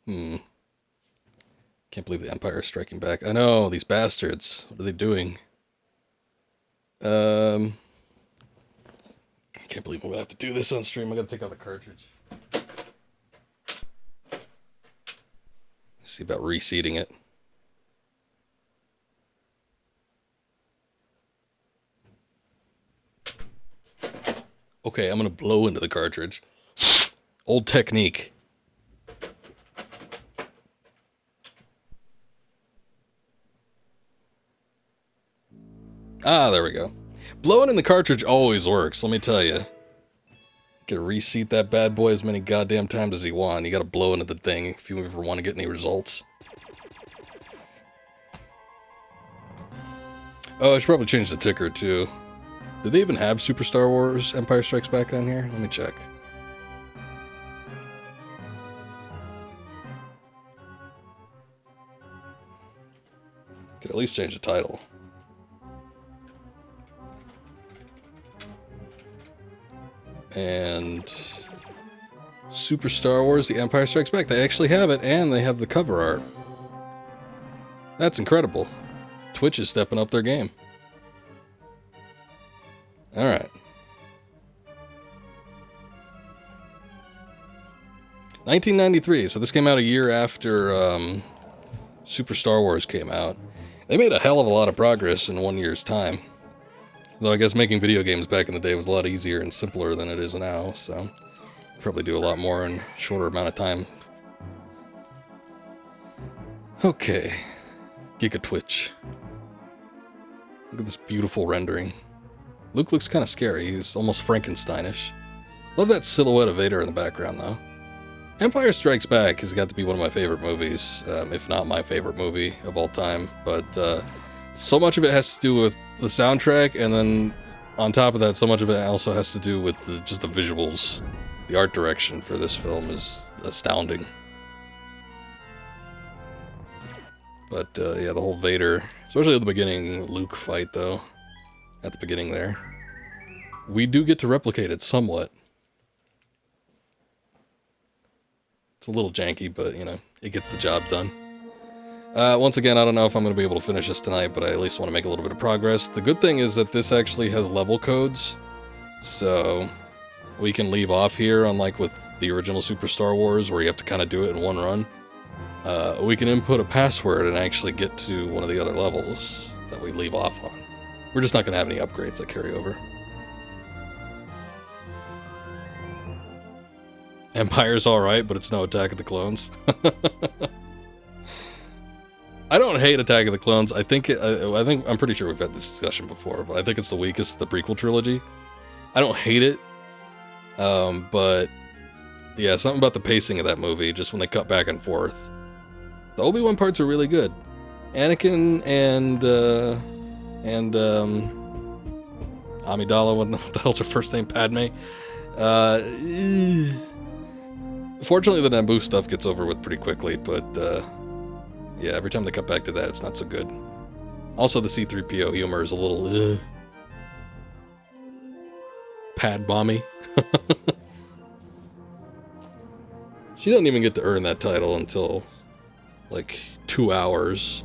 Can't believe the Empire is striking back. I know, these bastards. What are they doing? I can't believe I'm gonna have to do this on stream. I gotta take out the cartridge. See about reseating it. Okay, I'm gonna blow into the cartridge. Old technique. Ah, there we go. Blowing in the cartridge always works, let me tell you. Gotta reseat that bad boy as many goddamn times as you want. You gotta blow into the thing if you ever want to get any results. Oh, I should probably change the ticker too. Did they even have Super Star Wars Empire Strikes Back on here? Let me check. Could at least change the title. And Super Star Wars The Empire Strikes Back. They actually have it, and they have the cover art. That's incredible. Twitch is stepping up their game. Alright. 1993, so this came out a year after Super Star Wars came out. They made a hell of a lot of progress in 1 year's time. Though I guess making video games back in the day was a lot easier and simpler than it is now, so probably do a lot more in a shorter amount of time. Okay. Giga Twitch. Look at this beautiful rendering. Luke looks kind of scary. He's almost Frankensteinish. Love that silhouette of Vader in the background, though. Empire Strikes Back has got to be one of my favorite movies, if not my favorite movie of all time, but so much of it has to do with the soundtrack, and then on top of that, so much of it also has to do with just the visuals. The art direction for this film is astounding. But yeah, the whole Vader, especially at the beginning, Luke fight though, at the beginning there. We do get to replicate it somewhat. It's a little janky, but you know, it gets the job done. Once again, I don't know if I'm going to be able to finish this tonight, but I at least want to make a little bit of progress. The good thing is that this actually has level codes, so we can leave off here, unlike with the original Super Star Wars, where you have to kind of do it in one run. We can input a password and actually get to one of the other levels that we leave off on. We're just not going to have any upgrades that carry over. Empire's alright, but it's no Attack of the Clones. I don't hate Attack of the Clones. I'm pretty sure we've had this discussion before, but I think it's the weakest of the prequel trilogy. I don't hate it, but yeah, something about the pacing of that movie, just when they cut back and forth. The Obi-Wan parts are really good. Anakin and Amidala, what the hell's her first name? Padme. Fortunately, the Naboo stuff gets over with pretty quickly, but yeah, every time they cut back to that, it's not so good. Also, the C-3PO humor is a little pad bomby. She doesn't even get to earn that title until like 2 hours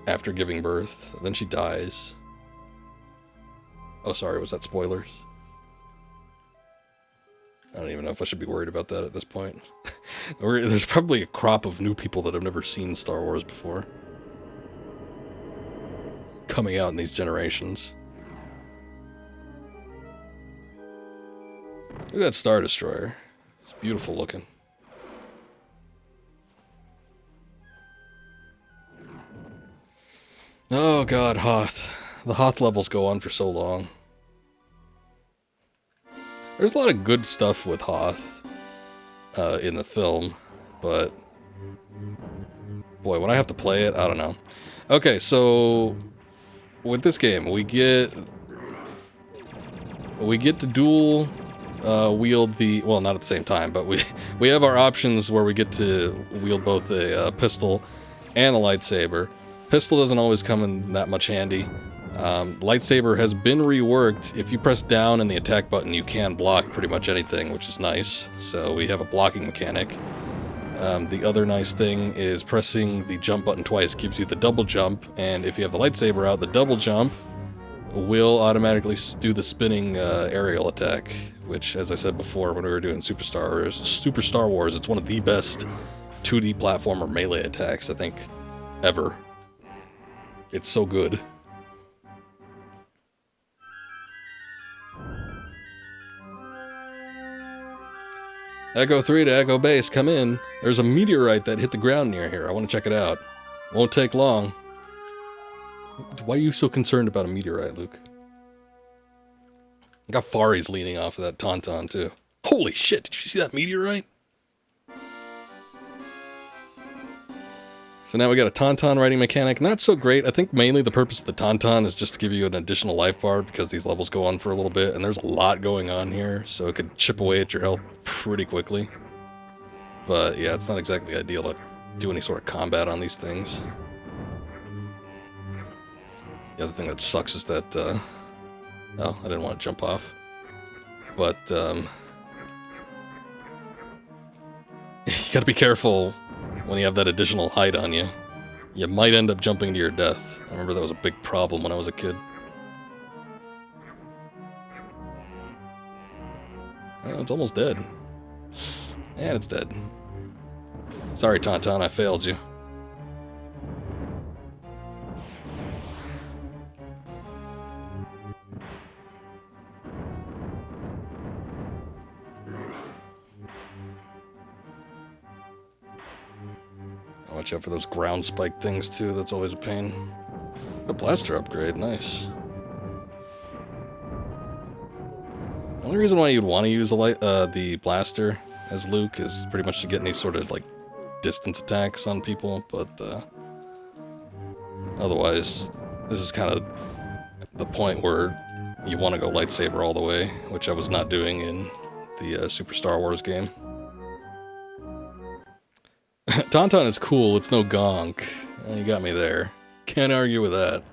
after giving birth. Then she dies. Oh, sorry, was that spoilers? I don't even know if I should be worried about that at this point. There's probably a crop of new people that have never seen Star Wars before coming out in these generations. Look at that Star Destroyer. It's beautiful looking. Oh god, Hoth. The Hoth levels go on for so long. There's a lot of good stuff with Hoth in the film, but boy, when I have to play it, I don't know. Okay, so with this game, we get to dual wield the, well, not at the same time, but we have our options where we get to wield both a pistol and a lightsaber. Pistol doesn't always come in that much handy. Lightsaber has been reworked. If you press down and the attack button, you can block pretty much anything, which is nice. So we have a blocking mechanic. The other nice thing is pressing the jump button twice gives you the double jump, and if you have the lightsaber out, the double jump will automatically do the spinning aerial attack, which, as I said before when we were doing Super Star Wars, it's one of the best 2D platformer melee attacks, I think, ever. It's so good. Echo 3 to Echo Base, come in. There's a meteorite that hit the ground near here. I want to check it out. Won't take long. Why are you so concerned about a meteorite, Luke? I got Fari's leaning off of that tauntaun, too. Holy shit, did you see that meteorite? So now we got a tauntaun riding mechanic. Not so great. I think mainly the purpose of the tauntaun is just to give you an additional life bar because these levels go on for a little bit and there's a lot going on here, so it could chip away at your health pretty quickly. But yeah, it's not exactly ideal to do any sort of combat on these things. The other thing that sucks is that, oh, I didn't want to jump off. But, you gotta be careful when you have that additional height on you. You might end up jumping to your death. I remember that was a big problem when I was a kid. Oh, it's almost dead. And it's dead. Sorry, Tauntaun, I failed you. Watch out for those ground spike things too, that's always a pain. A blaster upgrade, nice. The only reason why you'd want to use the blaster as Luke is pretty much to get any sort of like distance attacks on people, but otherwise this is kind of the point where you want to go lightsaber all the way, which I was not doing in the Super Star Wars game. Tauntaun is cool, it's no gonk. You got me there. Can't argue with that.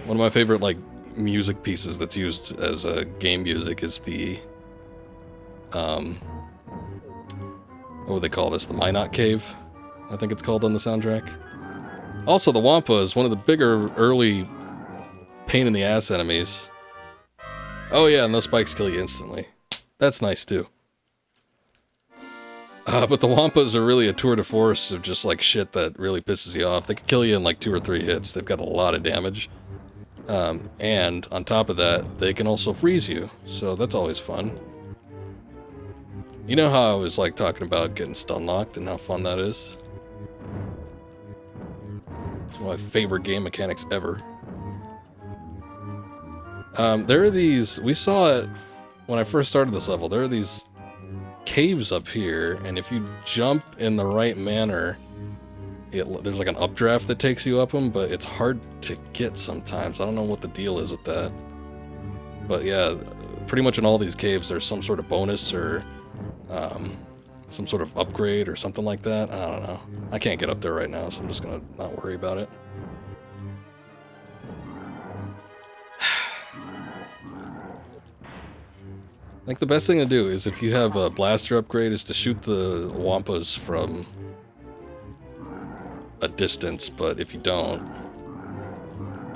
One of my favorite, like, music pieces that's used as game music is the, what would they call this? The Minot Cave, I think it's called on the soundtrack. Also, the Wampa is one of the bigger early pain in the ass enemies. Oh yeah, and those spikes kill you instantly. That's nice too. But the Wampas are really a tour de force of just like shit that really pisses you off. They can kill you in like 2 or 3 hits. They've got a lot of damage. And on top of that, they can also freeze you. So that's always fun. You know how I was like talking about getting stun locked and how fun that is? It's one of my favorite game mechanics ever. There are these, we saw it when I first started this level, there are these caves up here, and if you jump in the right manner, there's like an updraft that takes you up them, but it's hard to get sometimes. I don't know what the deal is with that. But yeah, pretty much in all these caves there's some sort of bonus or some sort of upgrade or something like that. I don't know. I can't get up there right now, so I'm just gonna not worry about it. I think the best thing to do is if you have a blaster upgrade is to shoot the Wampas from a distance, but if you don't,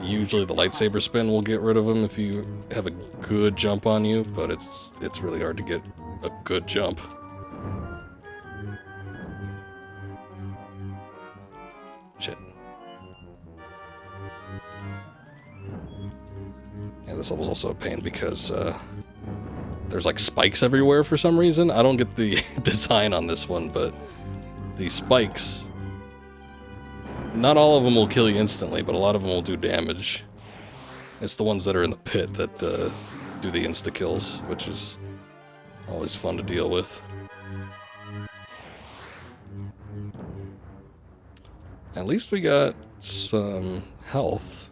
usually the lightsaber spin will get rid of them if you have a good jump on you, but it's really hard to get a good jump. Shit. Yeah, this level's also a pain because there's like spikes everywhere for some reason. I don't get the design on this one, but the spikes, not all of them will kill you instantly, but a lot of them will do damage. It's the ones that are in the pit that do the insta-kills, which is always fun to deal with. At least we got some health.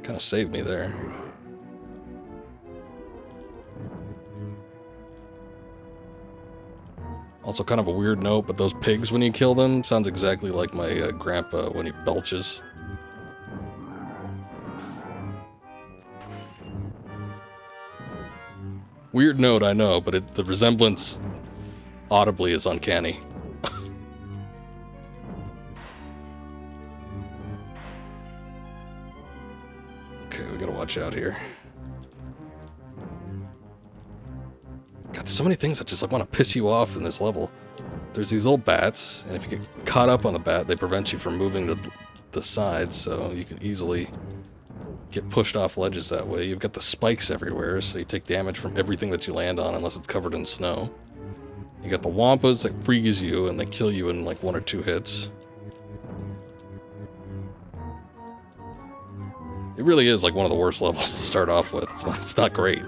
Kind of saved me there. Also kind of a weird note, but those pigs when you kill them sounds exactly like my grandpa when he belches. Weird note, I know, but the resemblance audibly is uncanny. Okay, we gotta watch out here. God, there's so many things that just want to piss you off in this level. There's these little bats, and if you get caught up on the bat, they prevent you from moving to the side, so you can easily get pushed off ledges that way. You've got the spikes everywhere, so you take damage from everything that you land on unless it's covered in snow. You got the wampas that freeze you, and they kill you in like 1 or 2 hits. It really is like one of the worst levels to start off with. It's not great.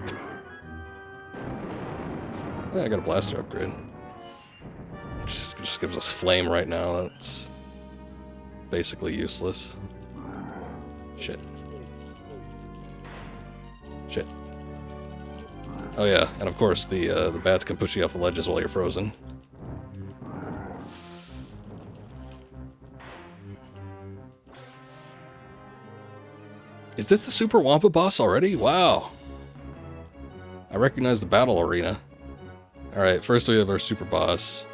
I got a blaster upgrade. Just gives us flame right now. That's basically useless. Shit. Shit. Oh yeah, and of course the bats can push you off the ledges while you're frozen. Is this the Super Wampa boss already? Wow. I recognize the battle arena. Alright, first we have our super boss.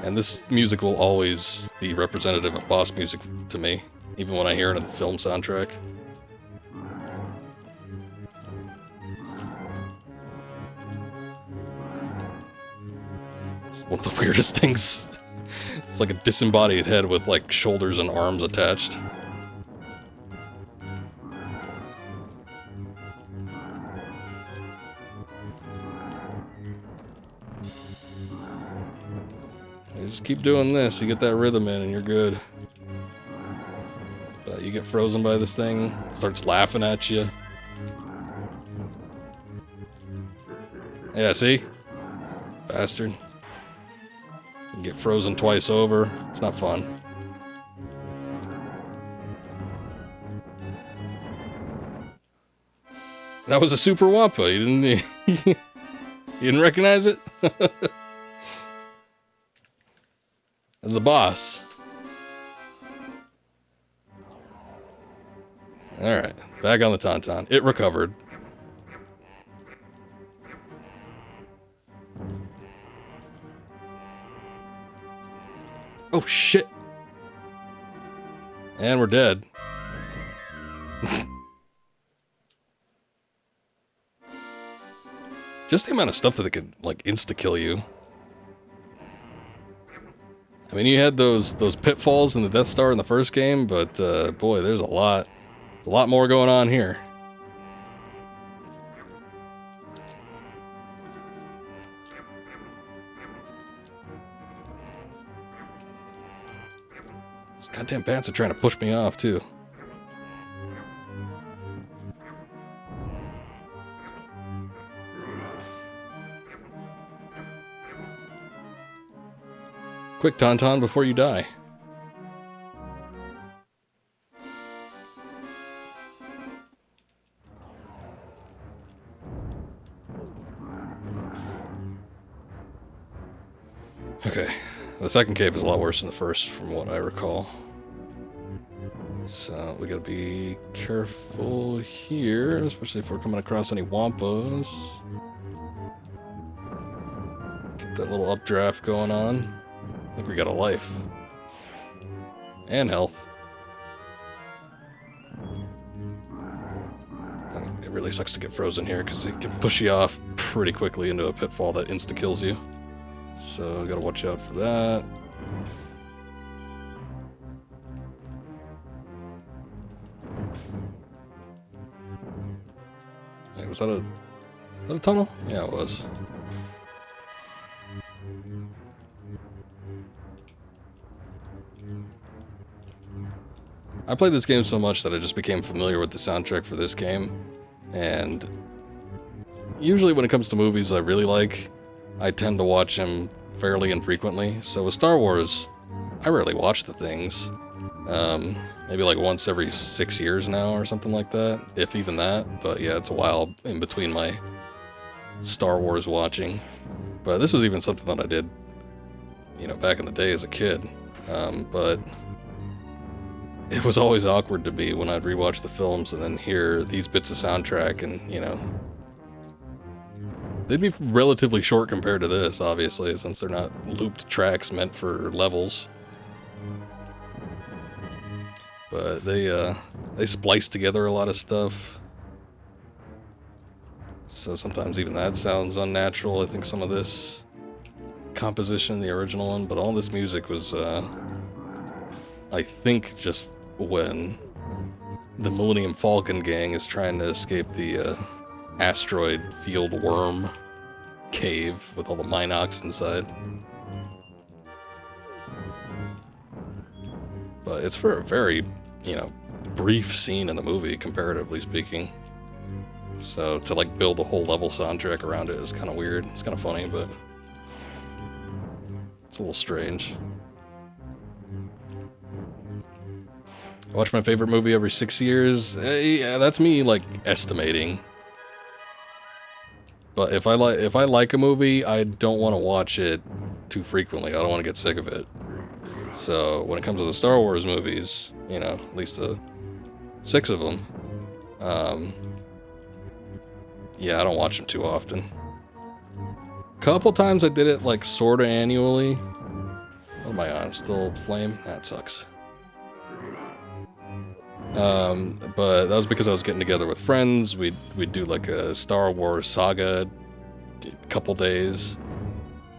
And this music will always be representative of boss music to me, even when I hear it in the film soundtrack. It's one of the weirdest things. It's like a disembodied head with like shoulders and arms attached. Just keep doing this, you get that rhythm in and you're good. But you get frozen by this thing, it starts laughing at you. Yeah, see? Bastard. You get frozen twice over, it's not fun. That was a Super Wampa, you didn't recognize it? As a boss. Alright, back on the Tauntaun. It recovered. Oh shit! And we're dead. Just the amount of stuff that can, like, insta-kill you. I mean, you had those pitfalls in the Death Star in the first game, but boy, there's a lot more going on here. These goddamn bats are trying to push me off too. Quick, Tauntaun, before you die. Okay, the second cave is a lot worse than the first, from what I recall. So, we gotta be careful here, especially if we're coming across any wampas. Get that little updraft going on. I think we got a life. And health. It really sucks to get frozen here because it can push you off pretty quickly into a pitfall that insta-kills you. So, gotta watch out for that. Hey, was that a tunnel? Yeah, it was. I played this game so much that I just became familiar with the soundtrack for this game, and usually when it comes to movies I really like, I tend to watch them fairly infrequently. So with Star Wars, I rarely watch the things. Maybe like once every 6 years now or something like that, if even that. But yeah, it's a while in between my Star Wars watching. But this was even something that I did, you know, back in the day as a kid. But it was always awkward to me when I'd rewatch the films and then hear these bits of soundtrack and, you know, They'd be relatively short compared to this, obviously, since they're not looped tracks meant for levels. But they splice together a lot of stuff. So sometimes even that sounds unnatural. I think some of this composition in the original one, but all this music was, I think, just when the Millennium Falcon gang is trying to escape the asteroid field worm cave with all the Minocs inside. But it's for a very, brief scene in the movie, comparatively speaking. So to like build a whole level soundtrack around it is kind of weird. It's kind of funny, but it's a little strange. I watch my favorite movie every 6 years. Yeah, that's me like estimating. But if I like a movie, I don't want to watch it too frequently. I don't want to get sick of it. So when it comes to the Star Wars movies, at least the 6 of them, yeah, I don't watch them too often. Couple times I did it like sorta annually. What am I on? Still Flame? That sucks. But that was because I was getting together with friends. We'd do like a Star Wars saga, a couple days,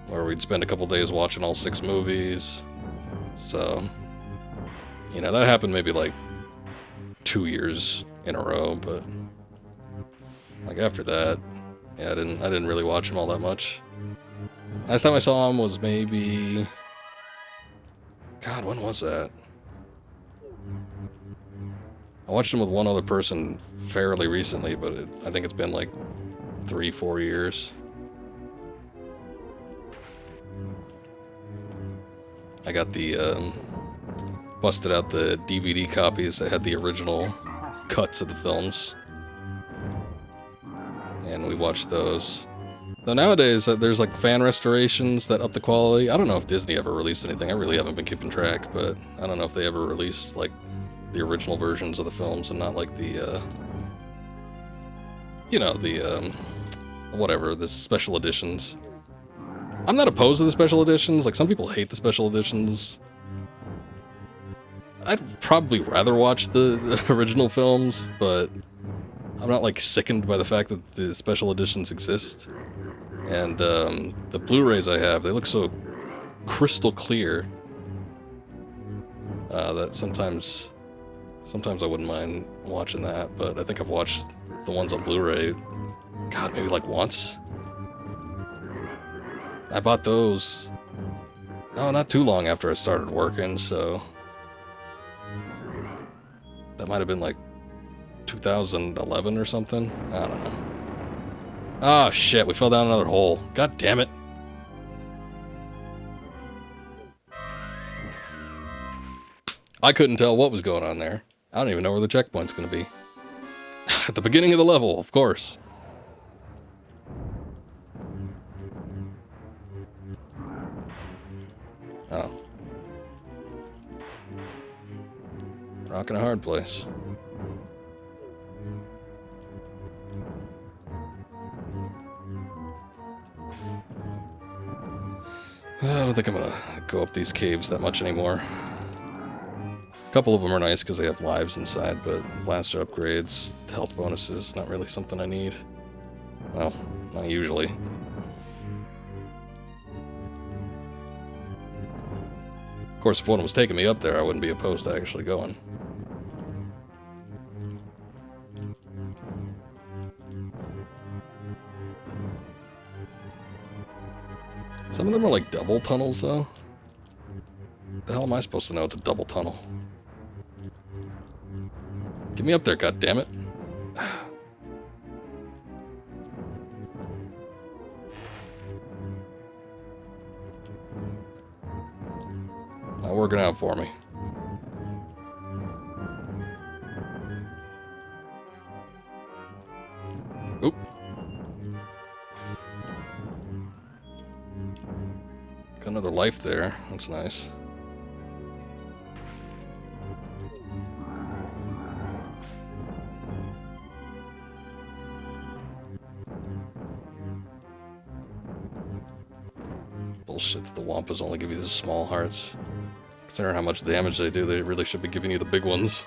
where we'd spend a couple days watching all 6 movies. So, that happened maybe like 2 years in a row, but like after that, yeah, I didn't really watch them all that much. Last time I saw them was maybe, God, when was that? I watched them with one other person fairly recently, but I think it's been like 3-4 years. I got the, busted out the DVD copies that had the original cuts of the films. And we watched those. Though nowadays, there's like fan restorations that up the quality. I don't know if Disney ever released anything. I really haven't been keeping track, but I don't know if they ever released like the original versions of the films and not like the, whatever, the special editions. I'm not opposed to the special editions. Like, some people hate the special editions. I'd probably rather watch the original films, but I'm not, like, sickened by the fact that the special editions exist. And, the Blu-rays I have, they look so crystal clear, that sometimes I wouldn't mind watching that, but I think I've watched the ones on Blu-ray, God, maybe like once. I bought those, not too long after I started working, so that might have been like 2011 or something. I don't know. Oh shit, we fell down another hole. God damn it. I couldn't tell what was going on there. I don't even know where the checkpoint's gonna be. At the beginning of the level, of course. Oh. Rockin' a hard place. I don't think I'm gonna go up these caves that much anymore. A couple of them are nice because they have lives inside, but blaster upgrades, health bonuses, not really something I need. Well, not usually. Of course, if one was taking me up there, I wouldn't be opposed to actually going. Some of them are like double tunnels, though. The hell am I supposed to know it's a double tunnel? Get me up there, goddammit. Not working out for me. Oop. Got another life there. That's nice. Bullshit that the Wampas only give you the small hearts. Considering how much damage they do, they really should be giving you the big ones.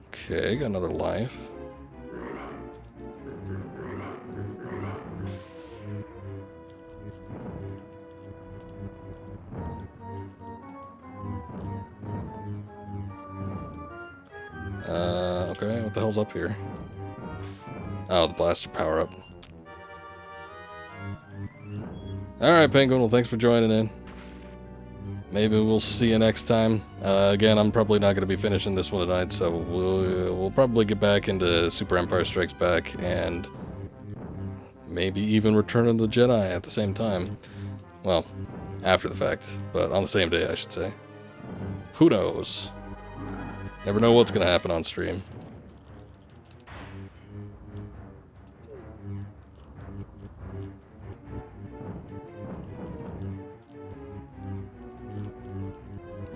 Okay, got another life. Okay, what the hell's up here? Oh, the blaster power up. Alright, Penguin, well, thanks for joining in. Maybe we'll see you next time. Again, I'm probably not going to be finishing this one tonight, so we'll probably get back into Super Empire Strikes Back and maybe even Return of the Jedi at the same time. Well, after the fact, but on the same day, I should say. Who knows? Never know what's going to happen on stream.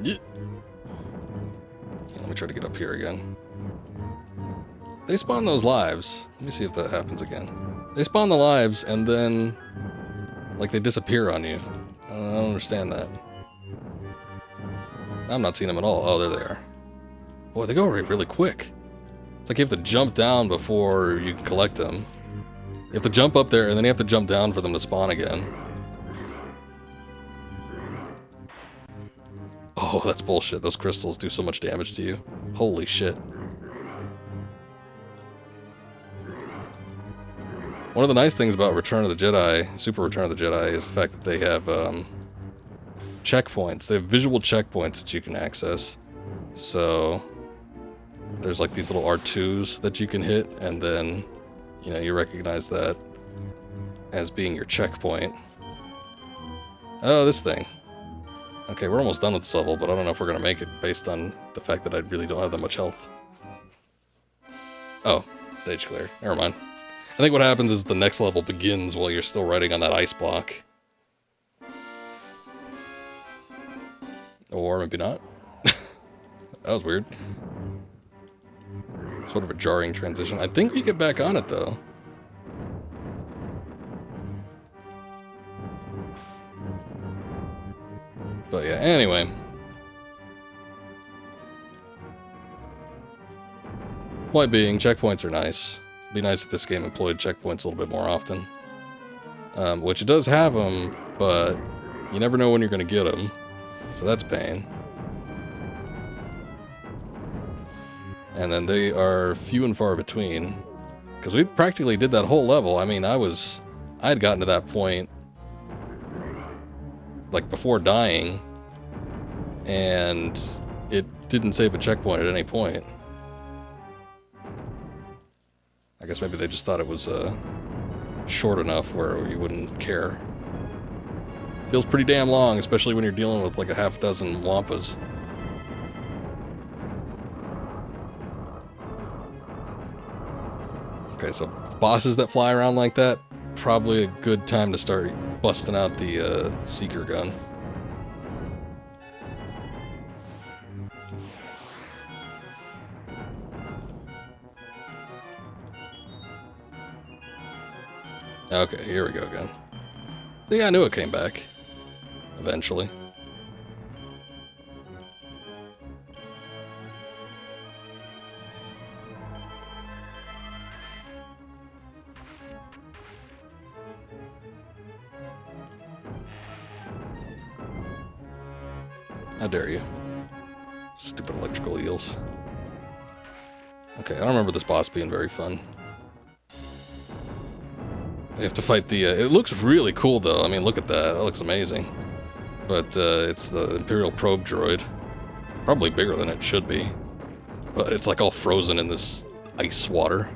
Yeah. Let me try to get up here again. They spawn those lives. Let me see if that happens again. They spawn the lives and then, like, they disappear on you. I don't understand that. I'm not seeing them at all. Oh, there they are. Boy, they go away really quick. It's like you have to jump down before you can collect them. You have to jump up there and then you have to jump down for them to spawn again. Oh, that's bullshit. Those crystals do so much damage to you. Holy shit. One of the nice things about Return of the Jedi, Super Return of the Jedi, is the fact that they have checkpoints. They have visual checkpoints that you can access. So there's like these little R2s that you can hit, and then, you know, you recognize that as being your checkpoint. Oh, this thing. Okay, we're almost done with this level, but I don't know if we're going to make it based on the fact that I really don't have that much health. Oh, stage clear. Never mind. I think what happens is the next level begins while you're still riding on that ice block. Or maybe not. That was weird. Sort of a jarring transition. I think we get back on it, though. But yeah, anyway. Point being, checkpoints are nice. It'd be nice if this game employed checkpoints a little bit more often. Which it does have them, but you never know when you're going to get them. So that's pain. And then they are few and far between. Because we practically did that whole level. I mean, I had gotten to that point like before dying, and it didn't save a checkpoint at any point. I guess maybe they just thought it was short enough where you wouldn't care. Feels pretty damn long, especially when you're dealing with like a half dozen Wampas. Okay, so bosses that fly around like that, probably a good time to start busting out the Seeker gun. Okay, here we go again. See, I knew it came back. Eventually. How dare you? Stupid electrical eels. Okay, I don't remember this boss being very fun. You have to fight the... it looks really cool, though. I mean, look at that. That looks amazing. But it's the Imperial probe droid. Probably bigger than it should be. But it's like all frozen in this ice water.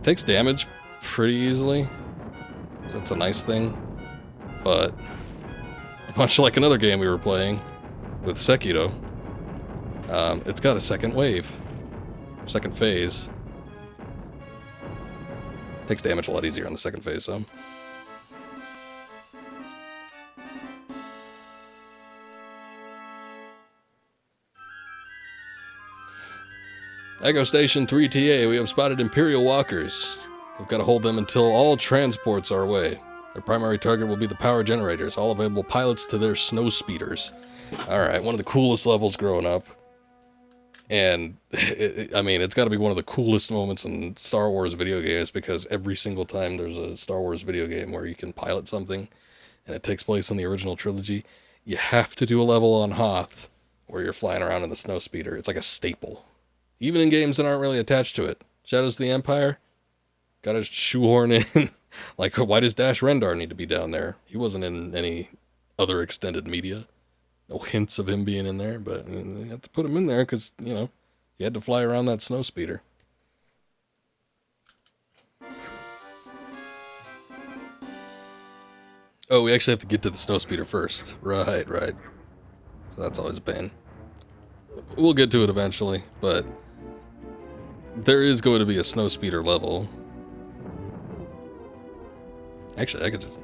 Takes damage pretty easily. That's a nice thing. But much like another game we were playing with Sekiro, it's got a second wave. Second phase. Takes damage a lot easier on the second phase, though. Echo Station 3TA, we have spotted Imperial walkers. We've got to hold them until all transports are away. Their primary target will be the power generators, all available pilots to their snow speeders. Alright, one of the coolest levels growing up. And, I mean, it's got to be one of the coolest moments in Star Wars video games, because every single time there's a Star Wars video game where you can pilot something, and it takes place in the original trilogy, you have to do a level on Hoth where you're flying around in the snow speeder. It's like a staple. Even in games that aren't really attached to it. Shadows of the Empire, gotta shoehorn in. Like, why does Dash Rendar need to be down there? He wasn't in any other extended media. No hints of him being in there, but you have to put him in there because, you know, he had to fly around that snow speeder. Oh, we actually have to get to the snow speeder first. Right. So that's always a pain. We'll get to it eventually, but there is going to be a snow speeder level. Actually, I could just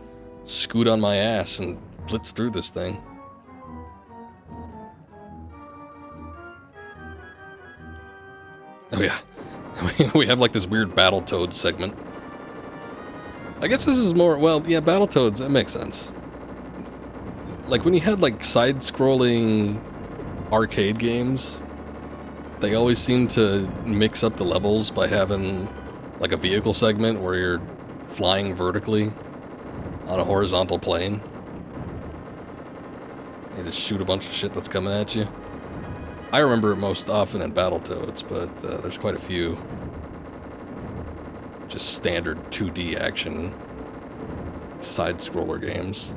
scoot on my ass and blitz through this thing. Oh yeah, we have like this weird Battletoads segment. I guess this is more, well, yeah, Battletoads, that makes sense. Like when you had like side-scrolling arcade games, they always seem to mix up the levels by having like a vehicle segment where you're flying vertically on a horizontal plane. You just shoot a bunch of shit that's coming at you. I remember it most often in Battletoads, but there's quite a few just standard 2D action side-scroller games.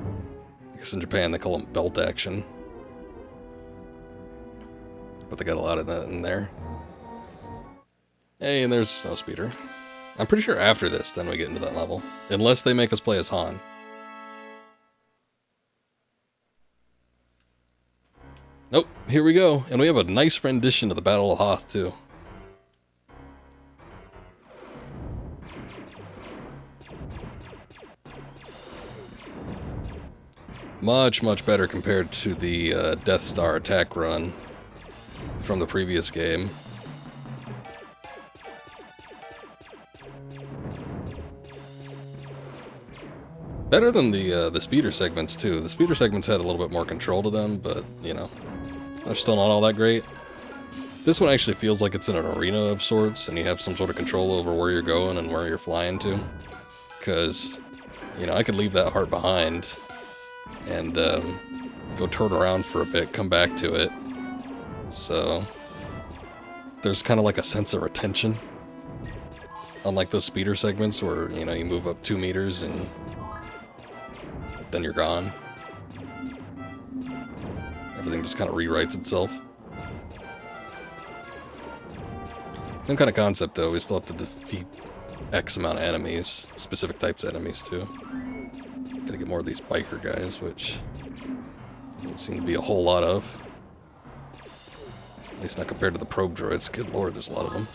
I guess in Japan they call them belt action. But they got a lot of that in there. Hey, and there's a snowspeeder. I'm pretty sure after this, then we get into that level. Unless they make us play as Han. Nope, here we go. And we have a nice rendition of the Battle of Hoth, too. Much, much better compared to the Death Star attack run from the previous game. Better than the speeder segments, too. The speeder segments had a little bit more control to them, but, you know, they're still not all that great. This one actually feels like it's in an arena of sorts, and you have some sort of control over where you're going and where you're flying to. Because, you know, I could leave that heart behind and go turn around for a bit, come back to it. So there's kind of like a sense of retention. Unlike those speeder segments where, you know, you move up 2 meters and then you're gone. Everything just kind of rewrites itself. Same kind of concept though, we still have to defeat X amount of enemies, specific types of enemies too. Gotta get more of these biker guys, which don't seem to be a whole lot of. At least not compared to the probe droids. Good lord, there's a lot of them.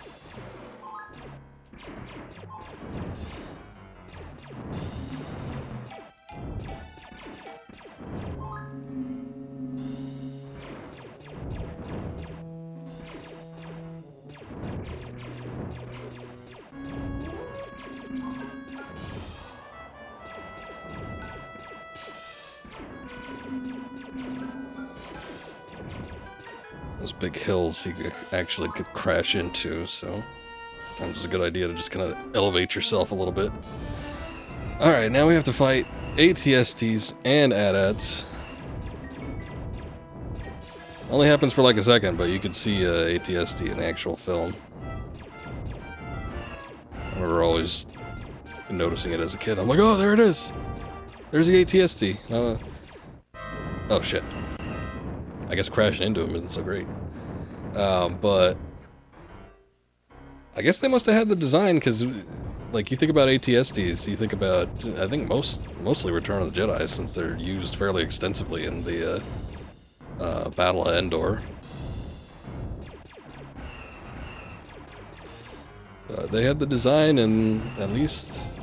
Those big hills you actually could crash into, so sometimes it's a good idea to just kind of elevate yourself a little bit. Alright, now we have to fight ATSTs and AT-ATs. Only happens for like a second, but you could see ATST in the actual film. I remember always noticing it as a kid. I'm like, oh, there it is! There's the ATST. Oh shit. I guess crashing into him isn't so great. But I guess they must have had the design, because like you think about ATSTs, you think about, I think mostly Return of the Jedi, since they're used fairly extensively in the Battle of Endor. They had the design in at least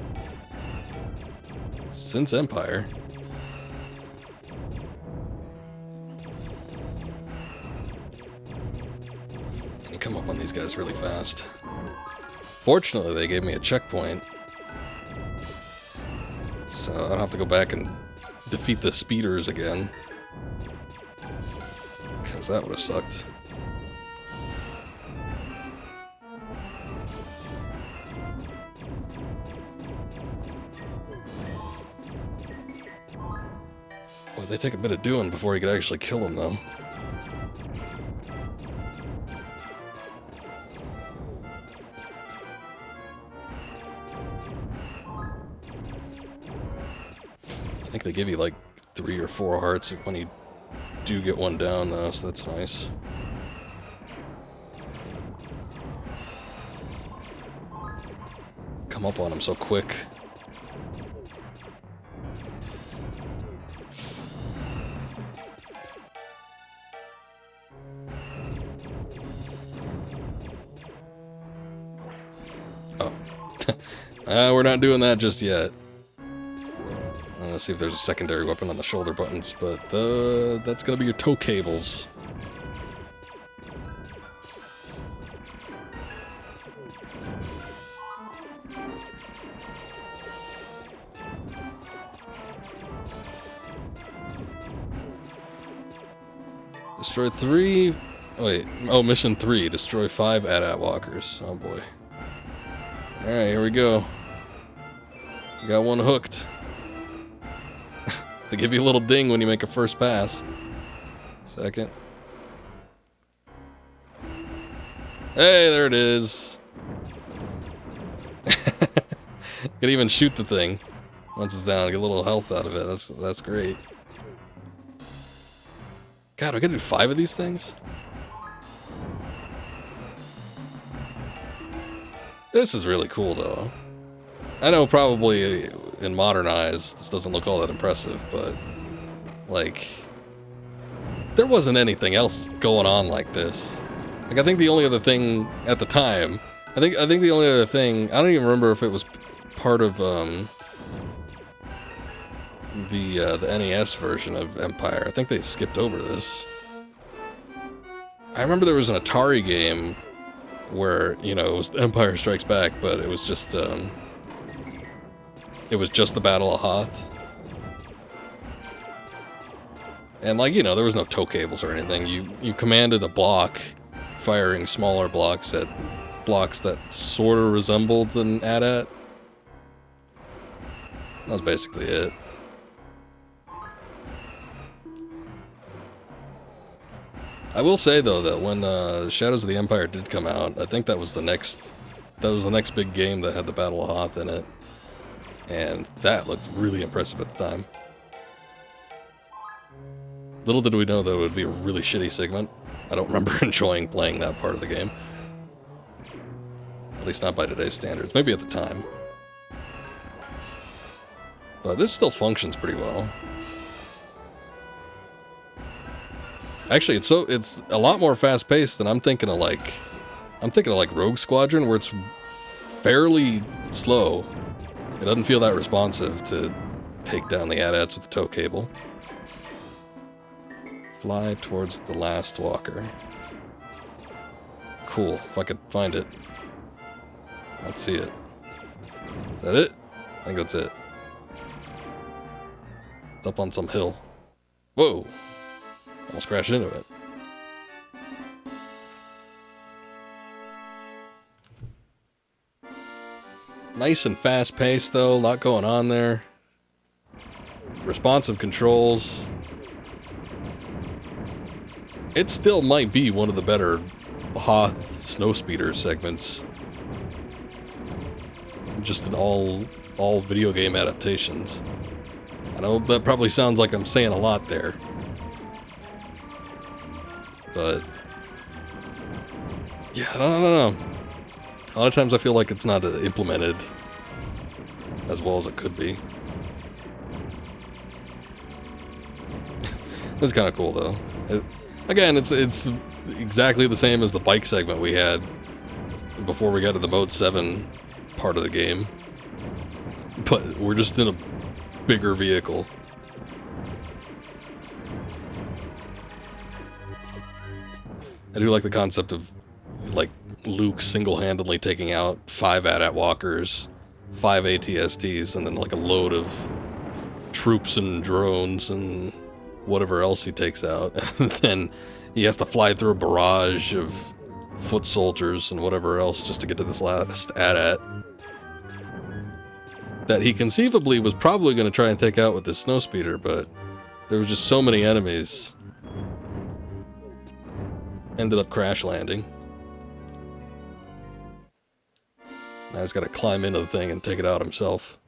since Empire. come up on these guys really fast. Fortunately, they gave me a checkpoint, so I don't have to go back and defeat the speeders again, because that would have sucked. Well, they take a bit of doing before you could actually kill them, though. I think they give you like 3 or 4 hearts when you do get one down, though, so that's nice. Come up on them so quick. Oh. We're not doing that just yet. Let's see if there's a secondary weapon on the shoulder buttons, but that's gonna be your tow cables. Destroy 3... Wait, oh, mission 3. Destroy 5 AT-AT walkers. Oh boy. Alright, here we go. We got one hooked. They give you a little ding when you make a first pass. Second. Hey, there it is. Can even shoot the thing once it's down. Get a little health out of it. That's great. God, I gotta do 5 of these things? This is really cool, though. I know probably in modern eyes this doesn't look all that impressive, but like there wasn't anything else going on like this. Like I think the only other thing at the time, I think the only other thing, I don't even remember if it was part of the NES version of Empire. I think they skipped over this. I remember there was an Atari game where, you know, it was Empire Strikes Back, but it was just the Battle of Hoth. And like, you know, there was no tow cables or anything. You commanded a block, firing smaller blocks at blocks that sort of resembled an AT-AT. That was basically it. I will say though that when Shadows of the Empire did come out, I think that was the next big game that had the Battle of Hoth in it. And that looked really impressive at the time. Little did we know that it would be a really shitty segment. I don't remember enjoying playing that part of the game. At least not by today's standards. Maybe at the time. But this still functions pretty well. Actually, it's a lot more fast-paced than I'm thinking of like Rogue Squadron, where it's fairly slow. It doesn't feel that responsive to take down the AT-ATs with the tow cable. Fly towards the last walker. Cool, if I could find it. Let's see it. Is that it? I think that's it. It's up on some hill. Whoa! Almost crashed into it. Nice and fast-paced, though. A lot going on there. Responsive controls. It still might be one of the better Hoth Snowspeeder segments. Just in all video game adaptations. I know that probably sounds like I'm saying a lot there. But yeah, I don't know. A lot of times I feel like it's not implemented as well as it could be. It's kind of cool though. Again, it's exactly the same as the bike segment we had before we got to the Mode 7 part of the game. But we're just in a bigger vehicle. I do like the concept of like Luke single-handedly taking out 5 AT-AT walkers, 5 ATSTs, and then like a load of troops and drones and whatever else he takes out. And then he has to fly through a barrage of foot soldiers and whatever else just to get to this last AT-AT that he conceivably was probably going to try and take out with his snowspeeder, but there was just so many enemies. Ended up crash landing. So now he's got to climb into the thing and take it out himself.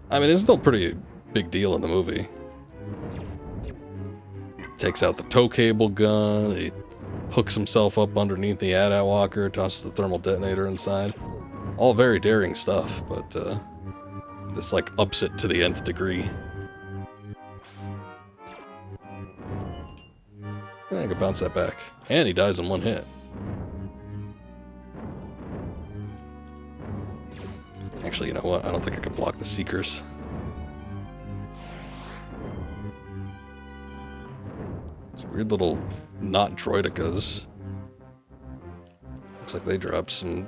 I mean, it's still a pretty big deal in the movie. Takes out the tow cable gun, he hooks himself up underneath the AT-AT walker, tosses the thermal detonator inside. All very daring stuff, but this like ups it to the nth degree. I can bounce that back. And he dies in one hit. Actually, you know what? I don't think I can block the Seekers. These weird little not droidicas. Looks like they drop some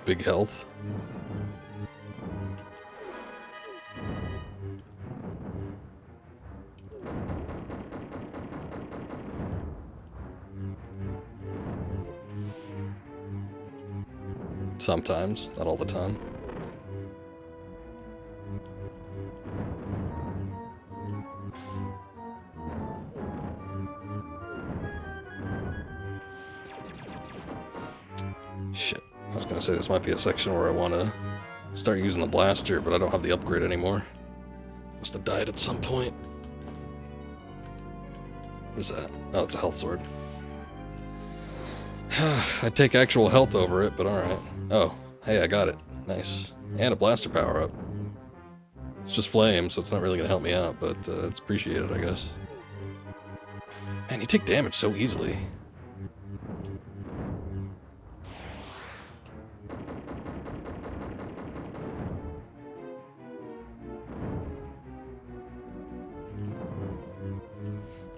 big health. Sometimes, not all the time. Shit. I was gonna say this might be a section where I want to start using the blaster, but I don't have the upgrade anymore. Must have died at some point. What is that? Oh, it's a health sword. I'd take actual health over it, but alright. Oh, hey, I got it. Nice. And a blaster power-up. It's just flame, so it's not really going to help me out, but it's appreciated, I guess. Man, you take damage so easily.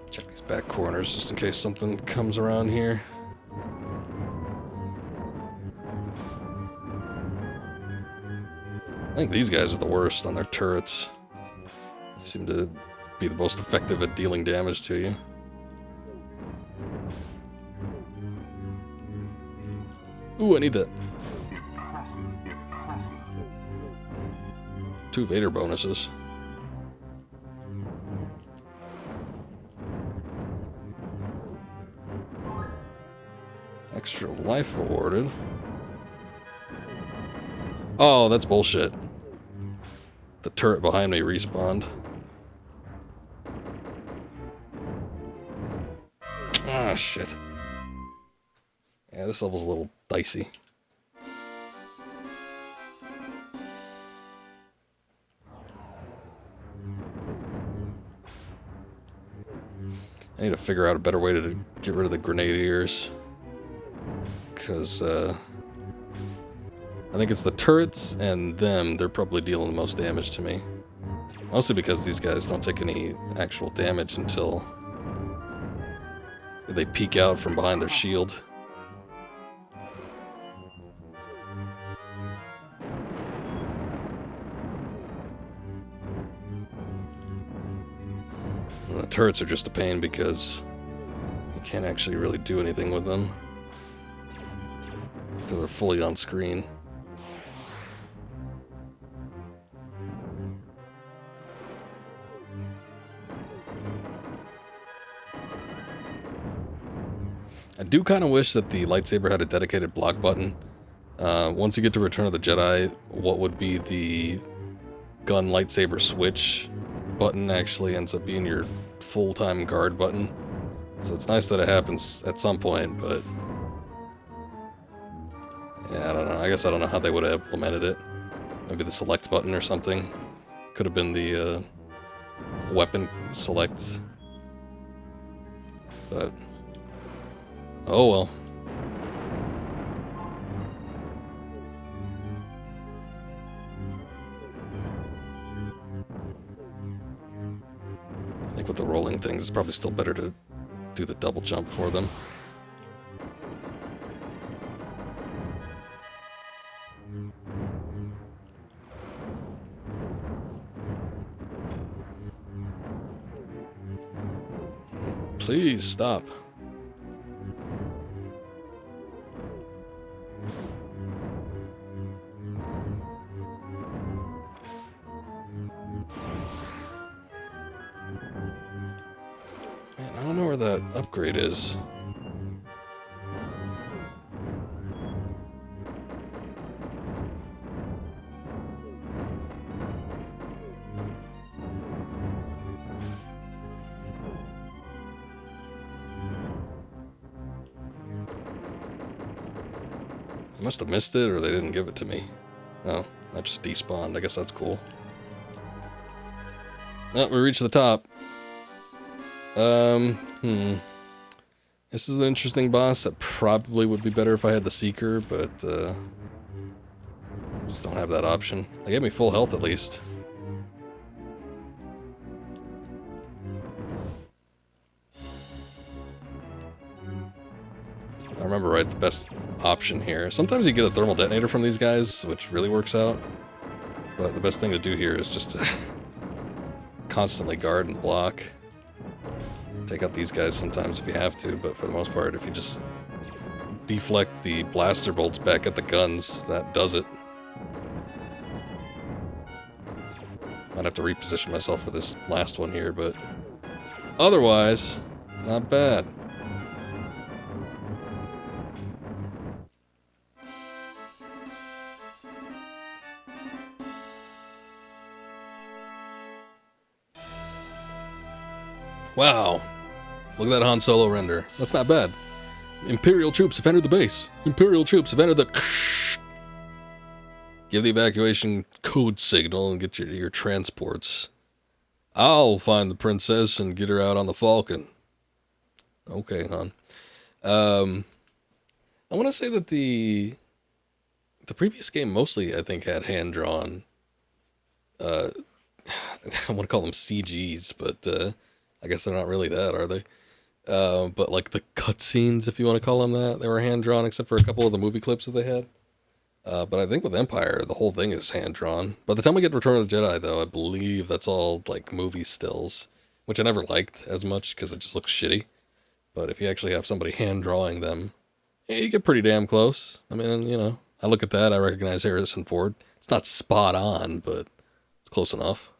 Check these back corners just in case something comes around here. I think these guys are the worst on their turrets. They seem to be the most effective at dealing damage to you. Ooh, I need that. 2 Vader bonuses. Extra life awarded. Oh, that's bullshit. The turret behind me respawned. Ah, shit. Yeah, this level's a little dicey. I need to figure out a better way to get rid of the grenadiers. Because, I think it's the turrets and them, they're probably dealing the most damage to me. Mostly because these guys don't take any actual damage until they peek out from behind their shield. And the turrets are just a pain because you can't actually really do anything with them until they're fully on screen. I do kind of wish that the lightsaber had a dedicated block button. Once you get to Return of the Jedi, what would be the gun lightsaber switch button actually ends up being your full-time guard button. So it's nice that it happens at some point, but yeah, I don't know. I guess I don't know how they would have implemented it. Maybe the select button or something. Could have been the weapon select. But oh well. I think with the rolling things, it's probably still better to do the double jump for them. Please stop. Man, I don't know where that upgrade is. I must have missed it, or they didn't give it to me. Oh, that just despawned. I guess that's cool. Oh, we reached the top. This is an interesting boss that probably would be better if I had the Seeker, but I just don't have that option. They gave me full health at least. I remember right, the best option here. Sometimes you get a thermal detonator from these guys, which really works out. But the best thing to do here is just to constantly guard and block. Take out these guys sometimes if you have to, but for the most part, if you just deflect the blaster bolts back at the guns, that does it. Might have to reposition myself for this last one here, but otherwise, not bad. Wow. Look at that Han Solo render. That's not bad. Imperial troops have entered the base. Imperial troops have entered the... Give the evacuation code signal and get your transports. I'll find the princess and get her out on the Falcon. Okay, Han. I want to say that the previous game mostly, I think, had hand-drawn... I want to call them CGs, but... I guess they're not really that, are they? But like the cutscenes, if you want to call them that, they were hand-drawn, except for a couple of the movie clips that they had. But I think with Empire, the whole thing is hand-drawn. By the time we get to Return of the Jedi, though, I believe that's all like movie stills, which I never liked as much because it just looks shitty. But if you actually have somebody hand-drawing them, yeah, you get pretty damn close. I mean, you know, I look at that, I recognize Harrison Ford. It's not spot on, but it's close enough.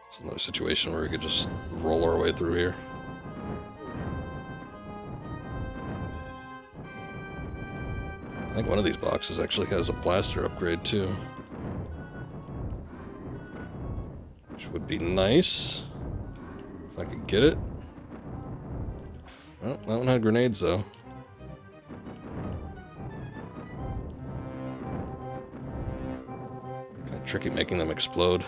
It's another situation where we could just roll our way through here. I think one of these boxes actually has a blaster upgrade too, which would be nice if I could get it. Well, that one had grenades though. Kind of tricky making them explode.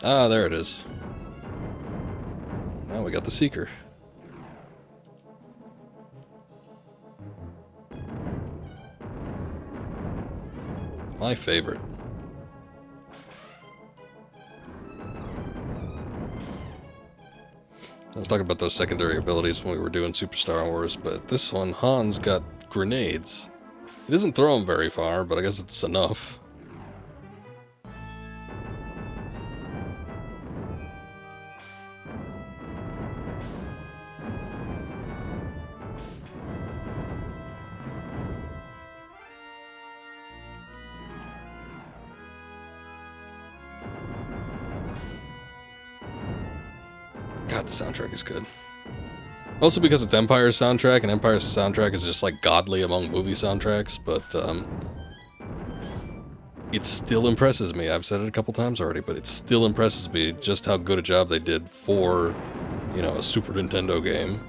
Ah, there it is. Now we got the Seeker. My favorite. I was talking about those secondary abilities when we were doing Super Star Wars, but this one, Han's got grenades. He doesn't throw them very far, but I guess it's enough. God, the soundtrack is good. Also because it's Empire's soundtrack, and Empire's soundtrack is just like godly among movie soundtracks, but it still impresses me. I've said it a couple times already, but it still impresses me just how good a job they did for, you know, a Super Nintendo game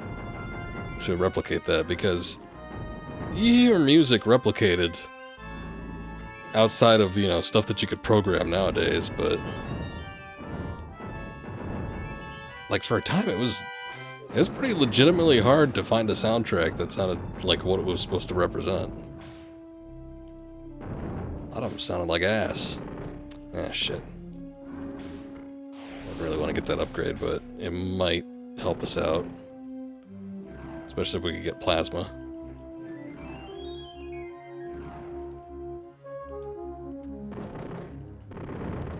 to replicate that, because you hear music replicated outside of, you know, stuff that you could program nowadays, but like, for a time, it was pretty legitimately hard to find a soundtrack that sounded like what it was supposed to represent. A lot of them sounded like ass. Ah, shit. I really want to get that upgrade, but it might help us out. Especially if we could get plasma.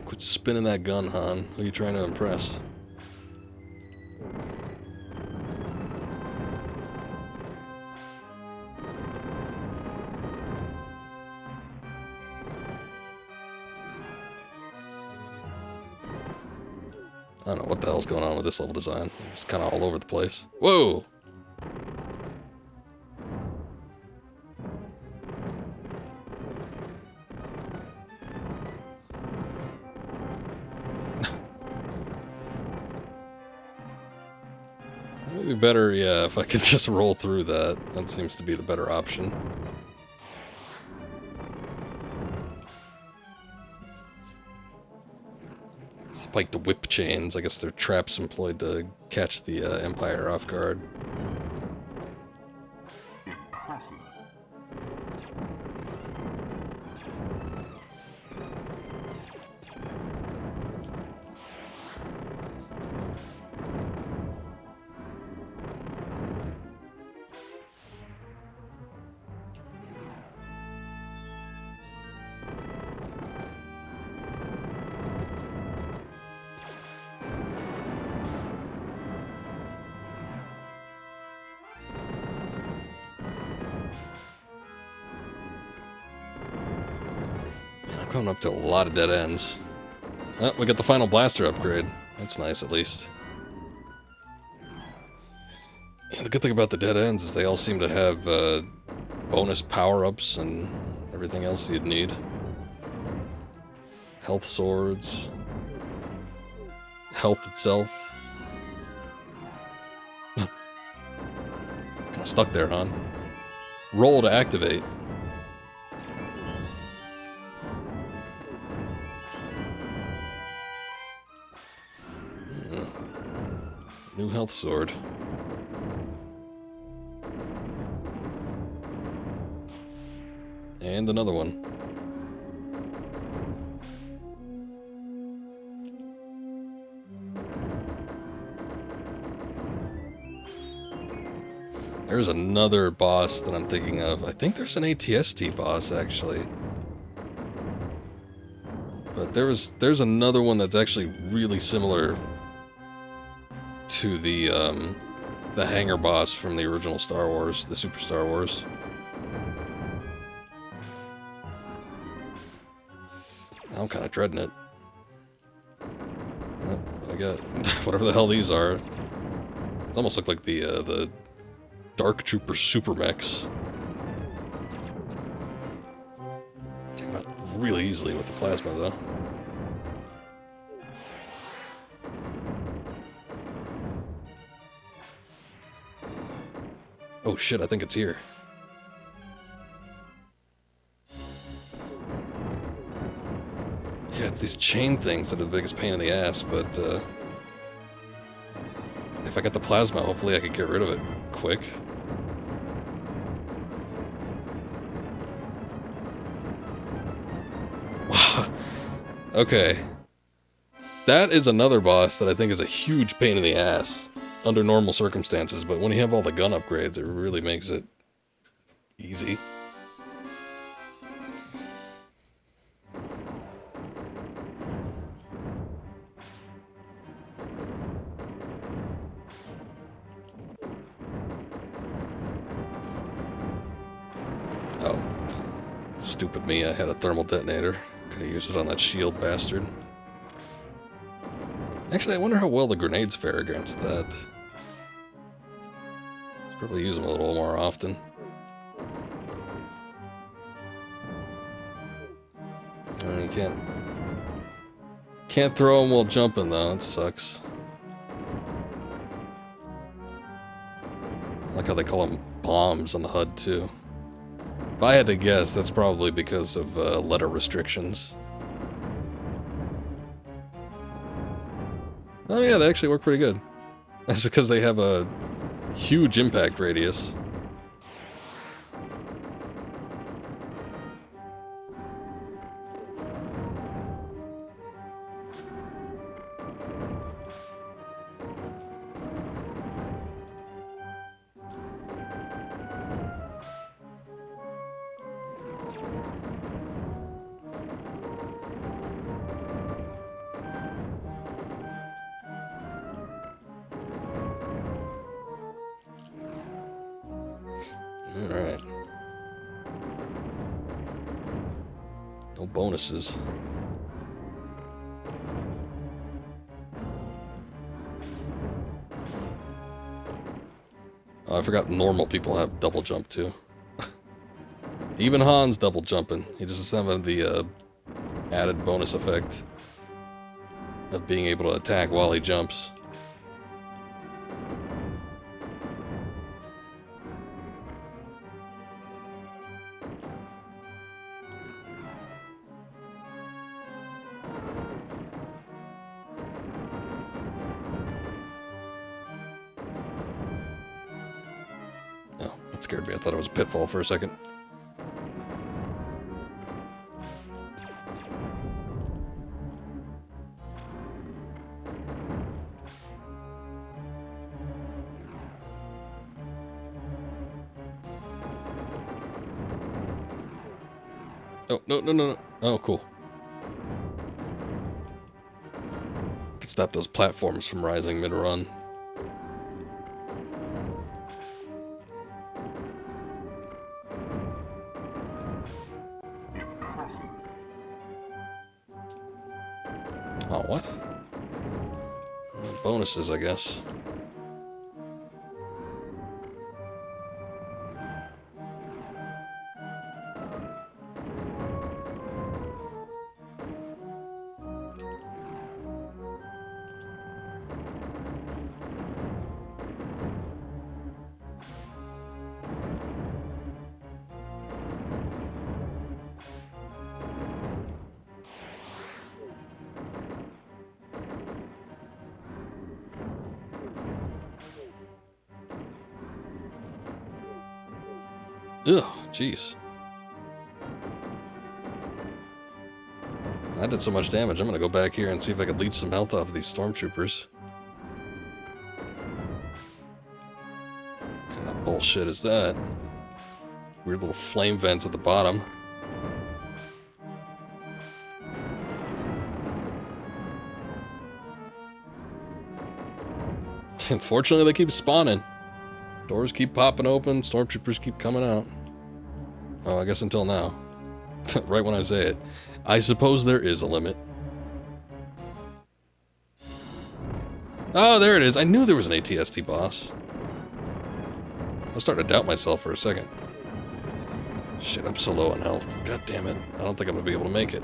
Quit spinning that gun, Han. Who are you trying to impress? I don't know what the hell's going on with this level design. It's kind of all over the place. Whoa! Maybe better, yeah, if I could just roll through that. That seems to be the better option. Spike the whip chains. I guess they're traps employed to catch the Empire off guard. Coming up to a lot of dead ends. Oh, we got the final blaster upgrade. That's nice, at least. And the good thing about the dead ends is they all seem to have bonus power-ups and everything else you'd need. Health swords. Health itself. Kinda stuck there, hon. Roll to activate. New health sword. And another one. There's another boss that I'm thinking of. I think there's an ATST boss, actually. But there's another one that's actually really similar to the hangar boss from the original Star Wars, the Super Star Wars. I'm kind of dreading it. Oh, I got whatever the hell these are. It almost look like the Dark Trooper Super Mechs. Take them out really easily with the plasma, though. Oh shit, I think it's here. Yeah, it's these chain things that are the biggest pain in the ass, but if I got the plasma, hopefully I could get rid of it quick. Wow. Okay. That is another boss that I think is a huge pain in the ass under normal circumstances, but when you have all the gun upgrades, it really makes it easy. Oh. Stupid me, I had a thermal detonator. Could have used it on that shield bastard. Actually, I wonder how well the grenades fare against that. Probably use them a little more often. You can't throw them while jumping though. It sucks. I like how they call them bombs on the HUD too. If I had to guess, that's probably because of letter restrictions. Oh yeah, they actually work pretty good. That's because they have a huge impact radius. Alright. No bonuses. Oh, I forgot normal people have double jump too. Even Han's double jumping. He just doesn't have the added bonus effect of being able to attack while he jumps. Oh, that scared me. I thought it was a pitfall for a second. Oh, no. Oh, cool. Could stop those platforms from rising mid-run. Oh, what? Bonuses, I guess. Ugh, jeez. That did so much damage. I'm gonna go back here and see if I can leech some health off of these stormtroopers. What kind of bullshit is that? Weird little flame vents at the bottom. Unfortunately, they keep spawning. Doors keep popping open, stormtroopers keep coming out. Oh, I guess until now. Right when I say it. I suppose there is a limit. Oh, there it is. I knew there was an ATST boss. I was starting to doubt myself for a second. Shit, I'm so low on health. God damn it. I don't think I'm going to be able to make it.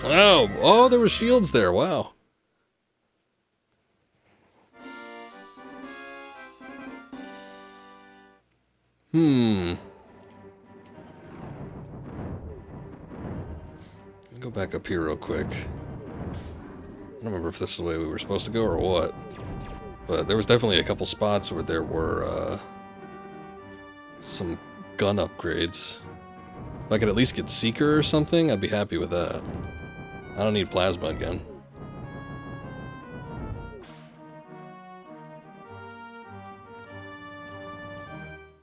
Oh, there were shields there. Wow. Go back up here real quick. I don't remember if this is the way we were supposed to go or what. But there was definitely a couple spots where there were some gun upgrades. If I could at least get Seeker or something, I'd be happy with that. I don't need Plasma again.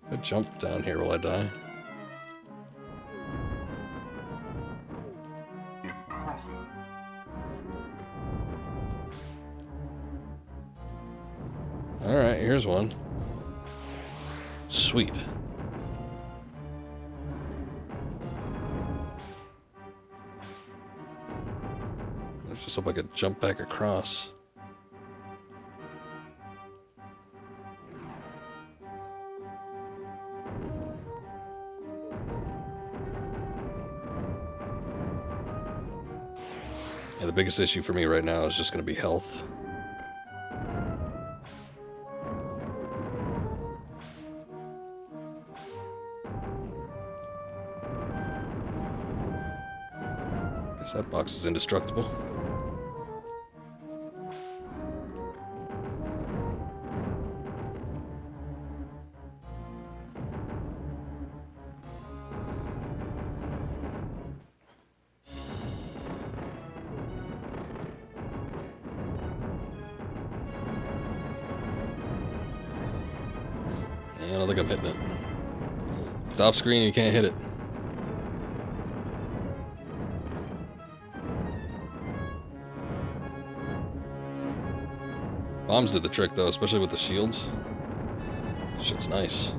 If I jump down here, will I die? Alright, here's one. Sweet. Let's just hope I could jump back across. Yeah, the biggest issue for me right now is just going to be health. Guess that box is indestructible. I don't think I'm hitting it. It's off screen, you can't hit it. Bombs did the trick though, especially with the shields. Shit's nice.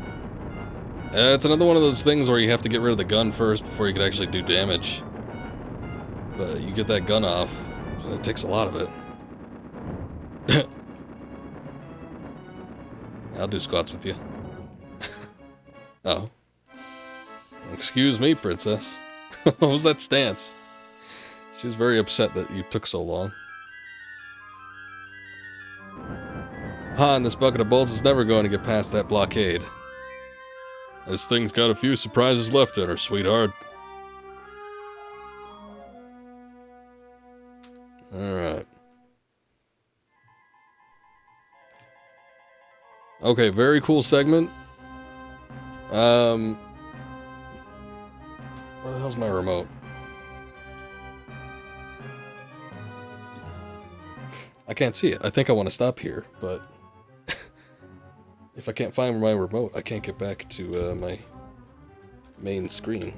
It's another one of those things where you have to get rid of the gun first before you can actually do damage. But you get that gun off, it takes a lot of it. I'll do squats with you. Oh. Excuse me, princess. What was that stance? She was very upset that you took so long. Han, this bucket of bolts is never going to get past that blockade. This thing's got a few surprises left in her, sweetheart. Alright. Okay, very cool segment. Where the hell's my remote? I can't see it. I think I want to stop here, but if I can't find my remote, I can't get back to my main screen.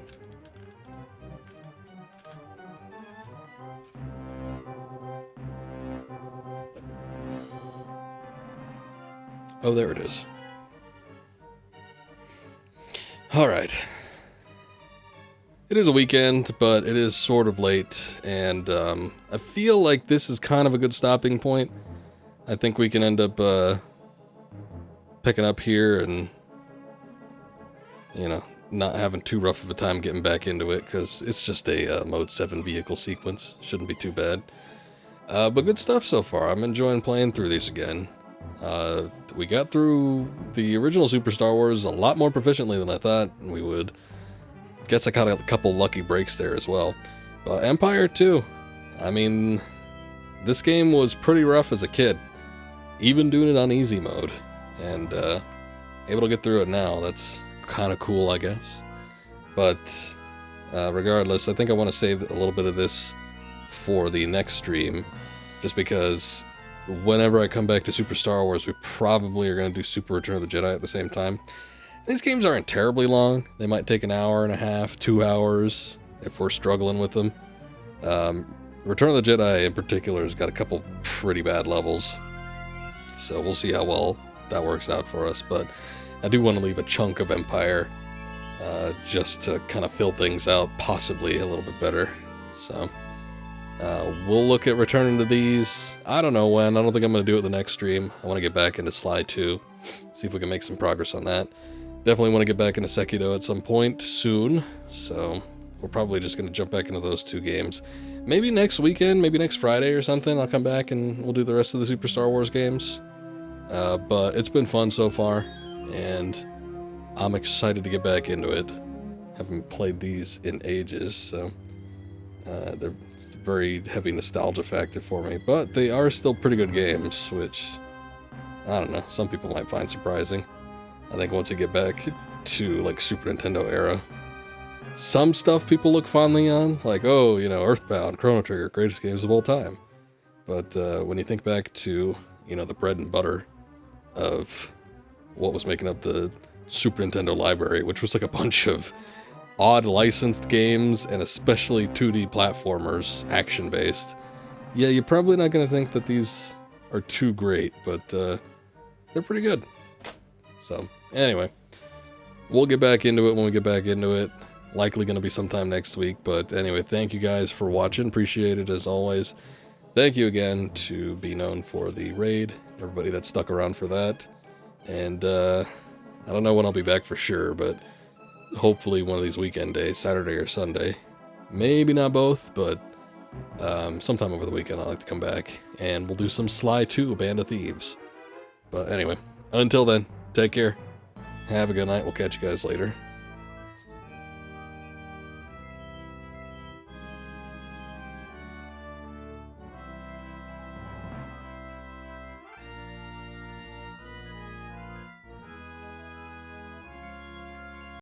Oh, there it is. Alright. It is a weekend, but it is sort of late, and I feel like this is kind of a good stopping point. I think we can end up picking up here and, you know, not having too rough of a time getting back into it, because it's just a Mode 7 vehicle sequence. Shouldn't be too bad. But good stuff so far. I'm enjoying playing through these again. We got through the original Super Star Wars a lot more proficiently than I thought we would. Guess I got a couple lucky breaks there as well. But Empire too. I mean, this game was pretty rough as a kid. Even doing it on easy mode. And able to get through it now, that's kind of cool, I guess. But regardless, I think I want to save a little bit of this for the next stream. Just because whenever I come back to Super Star Wars, we probably are going to do Super Return of the Jedi at the same time. These games aren't terribly long. They might take an hour and a half, 2 hours, if we're struggling with them. Return of the Jedi, in particular, has got a couple pretty bad levels. So we'll see how well that works out for us. But I do want to leave a chunk of Empire, just to kind of fill things out, possibly a little bit better. So we'll look at returning to these. I don't know when. I don't think I'm going to do it the next stream. I want to get back into Sly 2, see if we can make some progress on that. Definitely want to get back into Sekiro at some point soon, so we're probably just going to jump back into those two games. Maybe next weekend, maybe next Friday or something, I'll come back and we'll do the rest of the Super Star Wars games. But it's been fun so far, and I'm excited to get back into it. Haven't played these in ages, so they're a very heavy nostalgia factor for me. But they are still pretty good games, which, I don't know, some people might find surprising. I think once you get back to, like, Super Nintendo era, some stuff people look fondly on, like, oh, you know, Earthbound, Chrono Trigger, greatest games of all time. But when you think back to, you know, the bread and butter of what was making up the Super Nintendo library, which was like a bunch of odd licensed games, and especially 2D platformers, action-based, yeah, you're probably not going to think that these are too great, but they're pretty good. So, anyway, we'll get back into it when we get back into it. Likely going to be sometime next week, but anyway, thank you guys for watching. Appreciate it as always. Thank you again to Be Known for the raid, everybody that stuck around for that. And I don't know when I'll be back for sure, but hopefully one of these weekend days, Saturday or Sunday. Maybe not both, but sometime over the weekend I'll like to come back, and we'll do some Sly 2, Band of Thieves. But anyway, until then, take care. Have a good night. We'll catch you guys later.